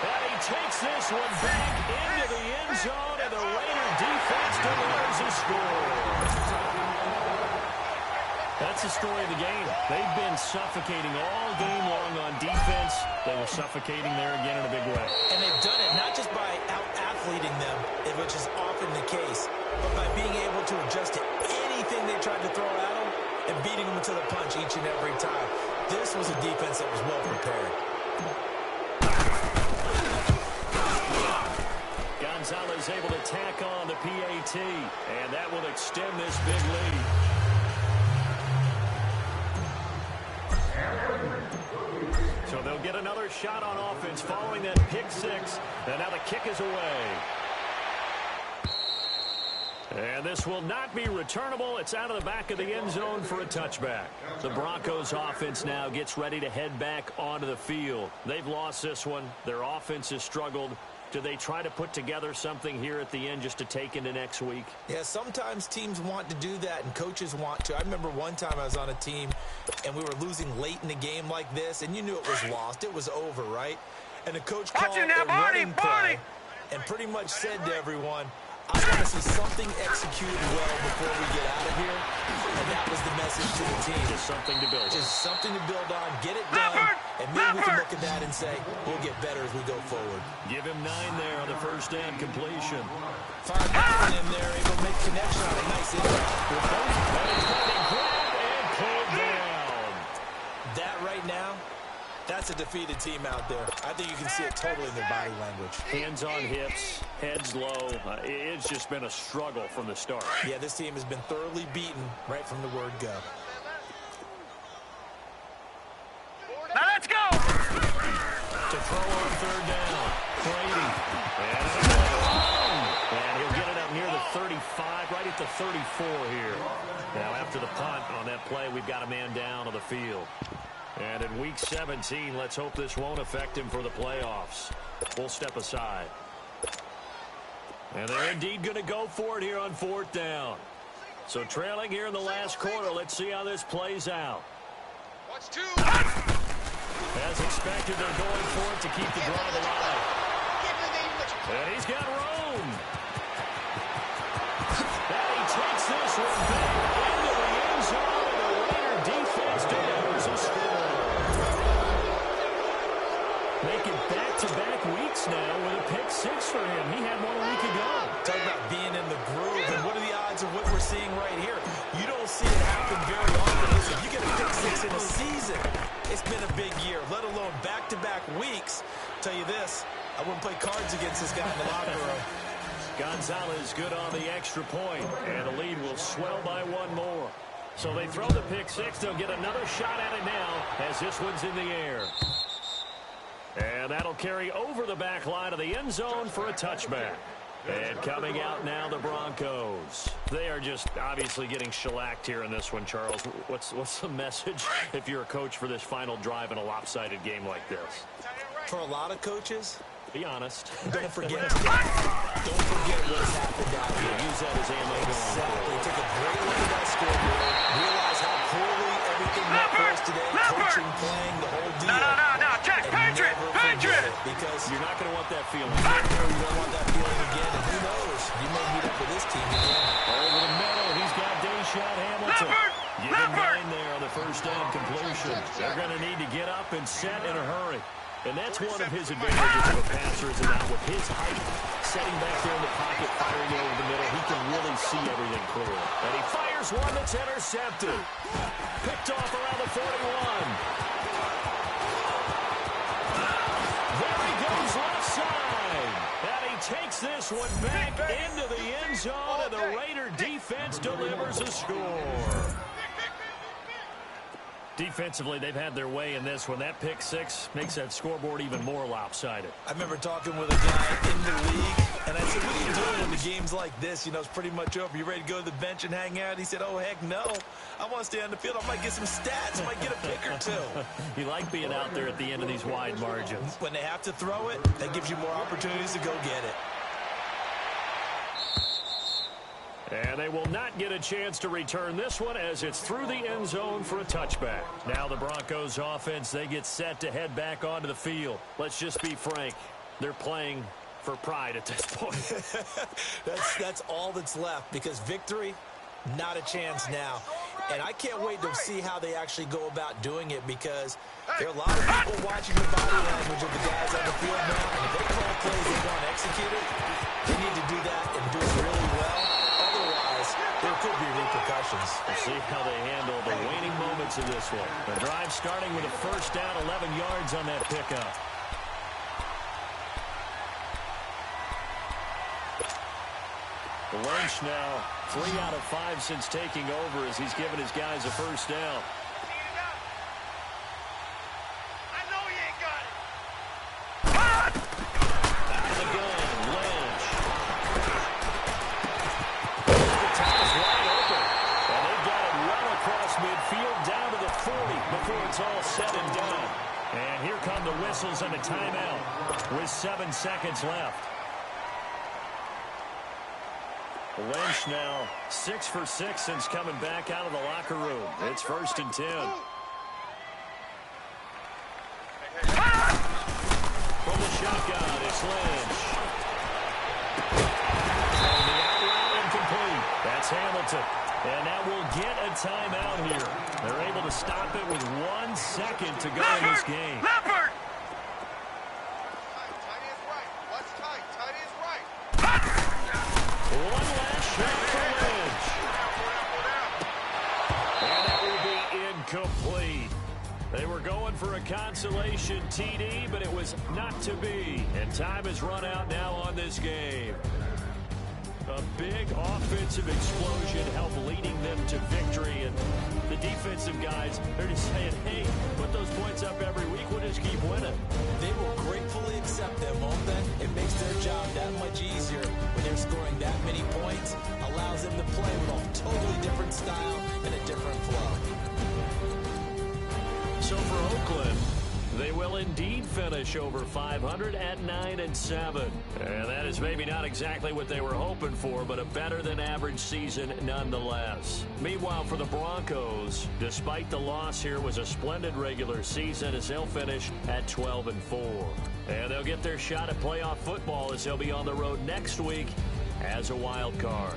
And he takes this one back into the end zone, and the Raider defense delivers a score. That's the story of the game. They've been suffocating all game long on defense. They were suffocating there again in a big way. And they've done it not just by out-athleting them, which is often the case, but by being able to adjust to anything they tried to throw at them and beating them to the punch each and every time. This was a defense that was well prepared. Gonzalez able to tack on the PAT, and that will extend this big lead. So they'll get another shot on offense following that pick 6, and now the kick is away. And this will not be returnable. It's out of the back of the end zone for a touchback. The Broncos offense now gets ready to head back onto the field. They've lost this one. Their offense has struggled. Do they try to put together something here at the end just to take into next week? Yeah, sometimes teams want to do that and coaches want to. I remember one time I was on a team and we were losing late in the game like this, and you knew it was lost. It was over, right? And the coach called a running play and pretty much said to everyone, I want to see something executed well before we get out of here. And that was the message to the team. Just something to build on. Just something to build on, get it done, and maybe we can look at that and say, we'll get better as we go forward. Give him 9 there on the first down completion. Fired that in there, able to make connection on a nice impact. And he's got it grabbed and pulled down. That right now, that's a defeated team out there. I think you can see it totally in their body language. Hands on hips, heads low. It's just been a struggle from the start. Yeah, this team has been thoroughly beaten right from the word go. Now let's go! To throw on third down. Brady. And he'll get it up near the 35, right at the 34 here. Now, after the punt on that play, we've got a man down on the field. And in Week 17, let's hope this won't affect him for the playoffs. We'll step aside. And they're indeed going to go for it here on 4th down. So trailing here in the last quarter, let's see how this plays out. Watch 2. As expected, they're going for it to keep the drive alive. And he's got room. And he takes this one back into the end zone, and the Raider defense delivers a score. Making back-to-back weeks now with a pick 6 for him. He had one a week ago. Talk about being in the groove, and what are the odds of what we're seeing right here? You don't see it happen very often. Listen, if you get a pick 6 in a season, it's been a big year, let alone back-to-back weeks. Tell you this, I wouldn't play cards against this guy in the locker room. Gonzalez good on the extra point, and the lead will swell by one more. So they throw the pick 6. They'll get another shot at it now as this one's in the air. And that'll carry over the back line of the end zone for a touchback. And coming out now, the Broncos. They are just obviously getting shellacked here in this one, Charles. What's the message if you're a coach for this final drive in a lopsided game like this? For a lot of coaches, be honest. Don't forget what has happened out here. Use that as ammo. Exactly. Take a great look at that scoreboard. Realize how poorly everything went for us today. Coaching, playing, the whole deal. No. Check. Patriot. Because you're not going to want that feeling. You don't want that feeling again. And who knows? You may meet up with this team again. Over the middle. He's got Deshaun Hamilton. Give him 9 there on the first down completion. They're going to need to get up and set in a hurry. And that's one of his advantages of a passer, is that with his height, setting back there in the pocket, firing it over the middle, he can really see everything clear. And he fires one that's intercepted. Picked off around the 41. There he goes left side. And he takes this one back into the end zone, and the Raider defense delivers a score. Defensively, they've had their way in this one. That pick 6 makes that scoreboard even more lopsided. I remember talking with a guy in the league, and I said, what are you doing in the games like this? You know, it's pretty much over. You ready to go to the bench and hang out? He said, oh, heck no. I want to stay on the field. I might get some stats. I might get a pick or 2. You like being out there at the end of these wide margins. When they have to throw it, that gives you more opportunities to go get it. And they will not get a chance to return this one as it's through the end zone for a touchback. Now the Broncos offense, they get set to head back onto the field. Let's just be frank. They're playing for pride at this point. That's all that's left, because victory, not a chance now. And I can't wait to see how they actually go about doing it, because there are a lot of people watching the body language of the guys on the field now. And if they call plays they want executed, they need to do that and do it really well. There could be repercussions. We'll see how they handle the waning moments of this one. The drive starting with a first down, 11 yards on that pickup. Lynch now 3 out of 5 since taking over as he's given his guys a first down. It's all said and done. And here come the whistles and a timeout with 7 seconds left. Lynch now 6 for 6 since coming back out of the locker room. It's 1st and 10. From the shotgun, it's Lynch. And the out route incomplete. That's Hamilton. And that will get a timeout here. They're able to stop it with 1 second to go in this game. Leopard! Tight is right. What's tight? Tight is right. One last shot for Lynch. And that will be incomplete. They were going for a consolation TD, but it was not to be. And time has run out now on this game. A big offensive explosion helped leading them to victory. And the defensive guys, they're just saying, hey, put those points up every week. We'll just keep winning. They will gratefully accept them, won't they? It makes their job that much easier when they're scoring that many points. A allows them to play with a totally different style and a different flow. So for Oakland, they will indeed finish over 500 at 9-7. And that is maybe not exactly what they were hoping for, but a better-than-average season nonetheless. Meanwhile, for the Broncos, despite the loss here, was a splendid regular season as they'll finish at 12-4. And they'll get their shot at playoff football as they'll be on the road next week as a wild card.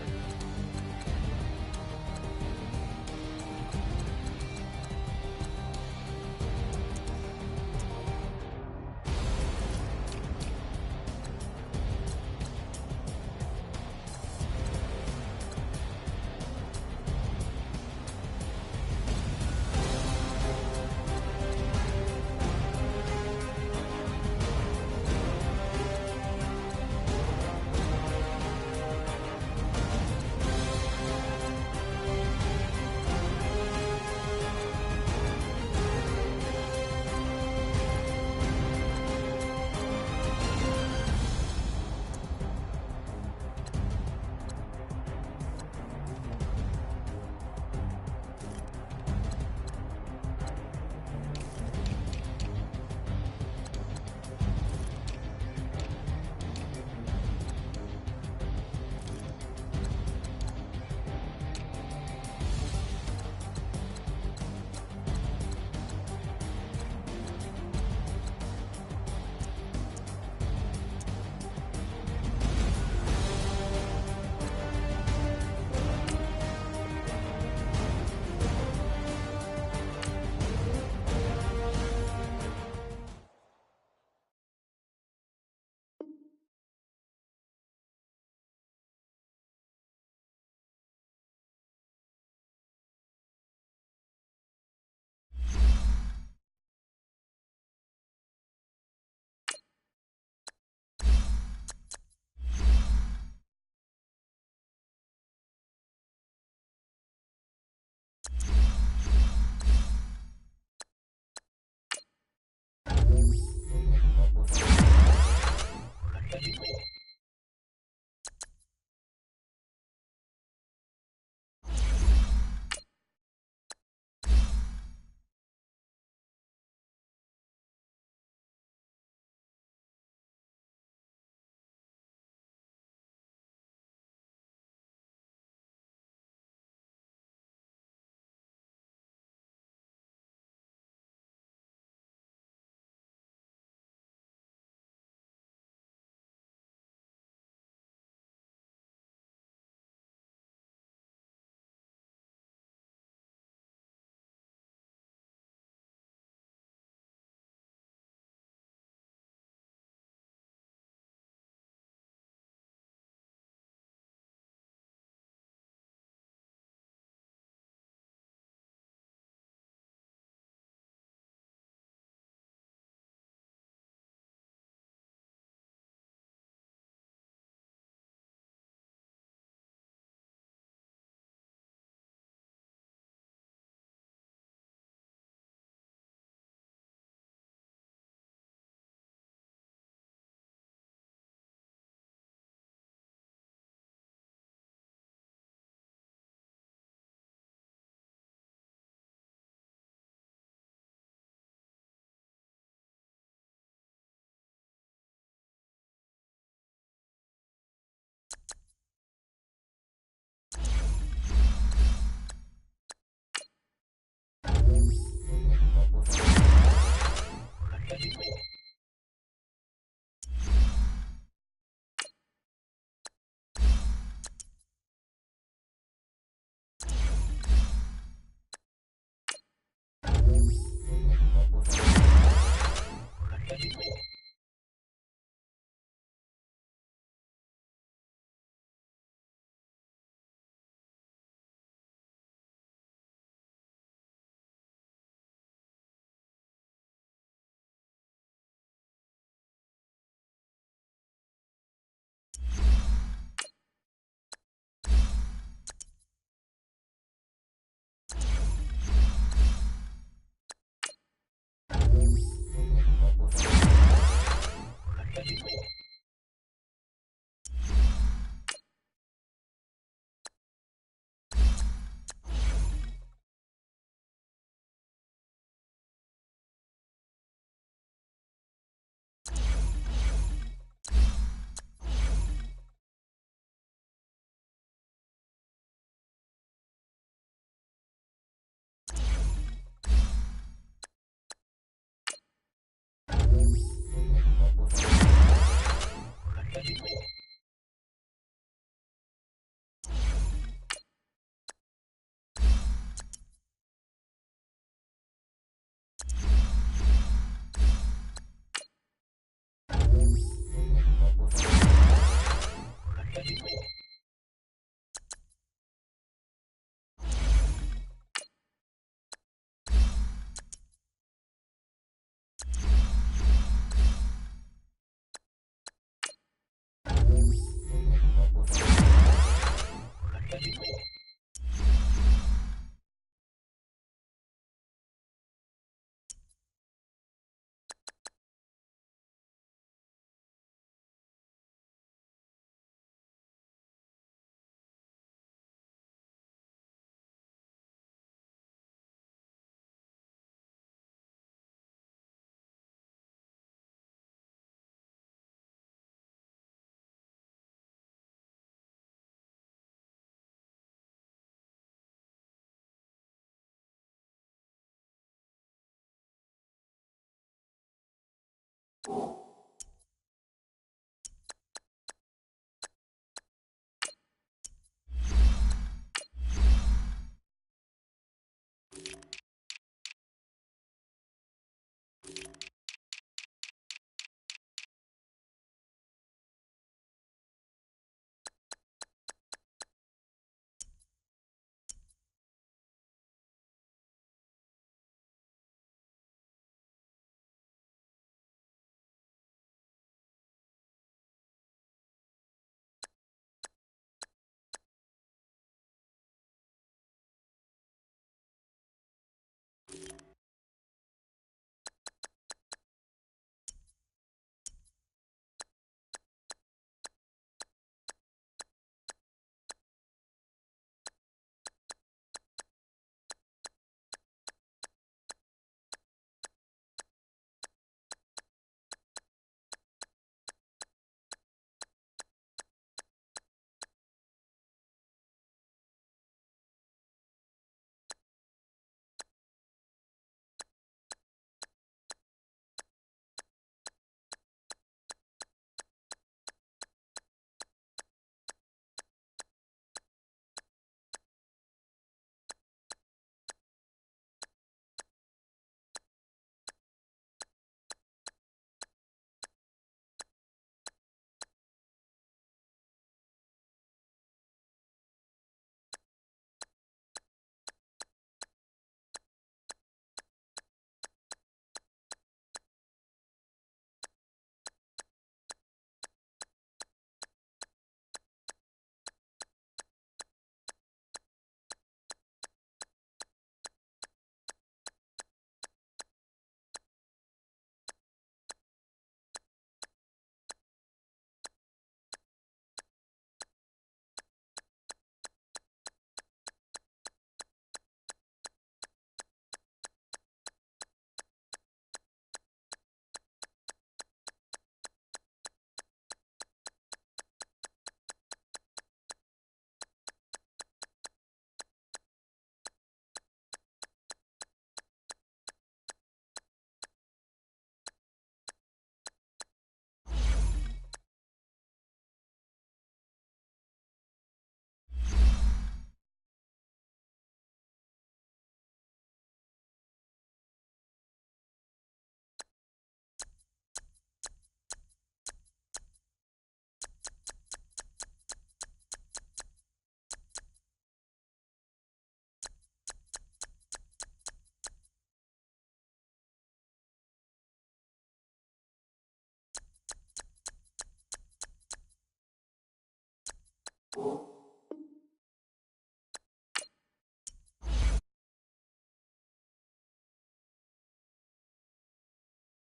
you